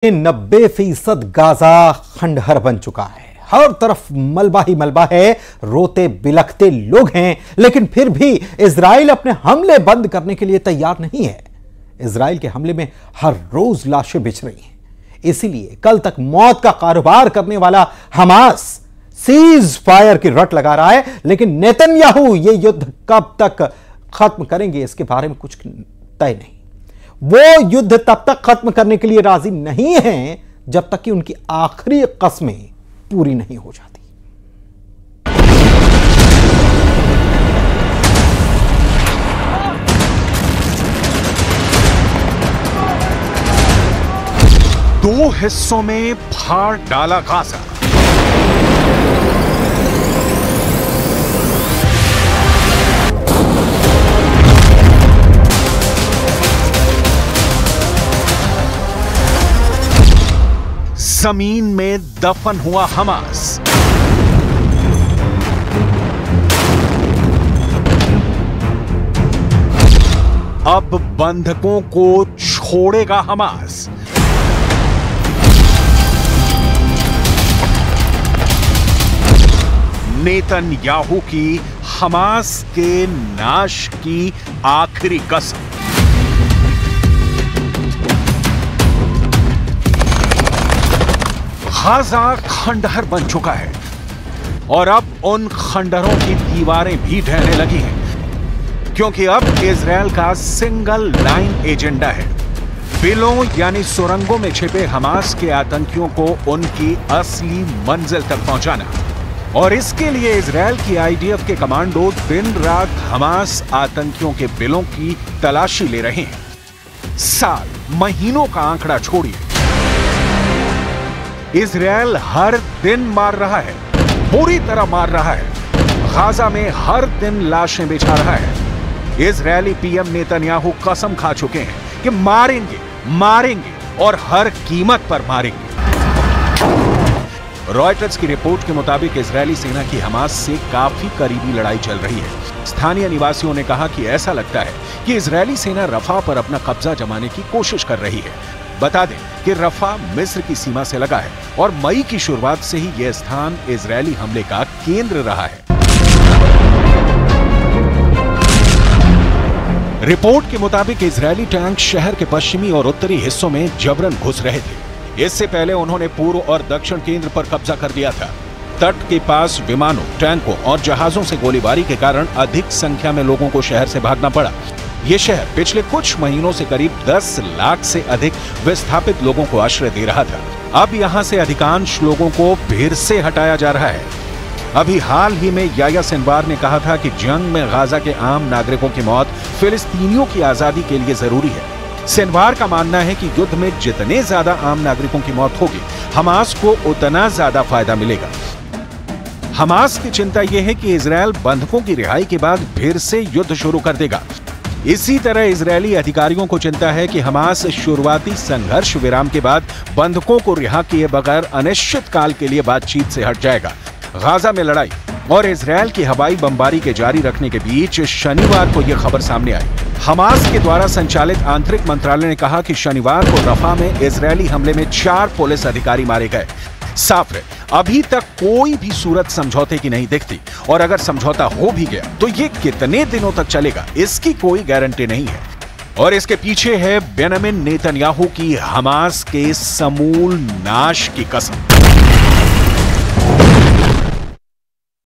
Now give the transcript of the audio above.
90% Gaza खंडहर बन चुका है। हर तरफ मलबा ही मलबा है, रोते बिलखते लोग हैं, लेकिन फिर भी इजराइल अपने हमले बंद करने के लिए तैयार नहीं है। इजराइल के हमले में हर रोज लाशें बिछ रही हैं। इसीलिए कल तक मौत का कारोबार करने वाला हमास सीज फायर की रट लगा रहा है, लेकिन नेतन्याहू ये युद्ध कब तक खत्म करेंगे इसके बारे में कुछ तय नहीं। वो युद्ध तब तक खत्म करने के लिए राजी नहीं हैं जब तक कि उनकी आखिरी कस्में पूरी नहीं हो जाती। दो हिस्सों में फाड़ डाला गाजा। जमीन में दफन हुआ हमास। अब बंधकों को छोड़ेगा हमास। नेतन्याहू की हमास के नाश की आखिरी कसम। गाजा खंडहर बन चुका है और अब उन खंडहरों की दीवारें भी ढहने लगी हैं, क्योंकि अब इजराइल का सिंगल लाइन एजेंडा है बिलों यानी सुरंगों में छिपे हमास के आतंकियों को उनकी असली मंजिल तक पहुंचाना। और इसके लिए इजराइल की आईडीएफ के कमांडो दिन रात हमास आतंकियों के बिलों की तलाशी ले रहे हैं। साल महीनों का आंकड़ा छोड़िए, इजराइल हर दिन मार रहा है, पूरी तरह मार रहा है। गाजा में हर दिन लाशें बिछा रहा है। इजरायली पीएम नेतन्याहू कसम खा चुके हैं कि मारेंगे मारेंगे और हर कीमत पर मारेंगे। रॉयटर्स की रिपोर्ट के मुताबिक इजरायली सेना की हमास से काफी करीबी लड़ाई चल रही है। स्थानीय निवासियों ने कहा कि ऐसा लगता है कि इजरायली सेना रफा पर अपना कब्जा जमाने की कोशिश कर रही है। बता दें कि रफा मिस्र की सीमा से लगा है और मई की शुरुआत से ही यह स्थान इजरायली हमले का केंद्र रहा है। रिपोर्ट के मुताबिक इजरायली टैंक शहर के पश्चिमी और उत्तरी हिस्सों में जबरन घुस रहे थे। इससे पहले उन्होंने पूर्व और दक्षिण केंद्र पर कब्जा कर लिया था। तट के पास विमानों, टैंकों और जहाजों से गोलीबारी के कारण अधिक संख्या में लोगों को शहर से भागना पड़ा। ये शहर पिछले कुछ महीनों से करीब 10 लाख से अधिक विस्थापित लोगों को आश्रय दे रहा था। अब यहां से अधिकांश लोगों को फिर से हटाया जा रहा है। अभी हाल ही में याह्या सिनवार ने कहा था कि जंग में गाजा के आम नागरिकों की मौत फिलिस्तीनियों की आजादी के लिए जरूरी है। सिनवार का मानना है कि युद्ध में जितने ज्यादा आम नागरिकों की मौत होगी, हमास को उतना ज्यादा फायदा मिलेगा। हमास की चिंता यह है कि इजराइल बंधकों की रिहाई के बाद फिर से युद्ध शुरू कर देगा। इसी तरह इजरायली अधिकारियों को चिंता है कि हमास शुरुआती संघर्ष विराम के बाद बंधकों को रिहा किए बगैर अनिश्चित काल के लिए बातचीत से हट जाएगा। गाजा में लड़ाई और इजरायल की हवाई बमबारी के जारी रखने के बीच शनिवार को यह खबर सामने आई। हमास के द्वारा संचालित आंतरिक मंत्रालय ने कहा कि शनिवार को रफा में इजरायली हमले में 4 पुलिस अधिकारी मारे गए। साफ है, अभी तक कोई भी सूरत समझौते की नहीं दिखती, और अगर समझौता हो भी गया तो ये कितने दिनों तक चलेगा इसकी कोई गारंटी नहीं है। और इसके पीछे है बेंजामिन नेतन्याहू की हमास के समूल नाश की कसम।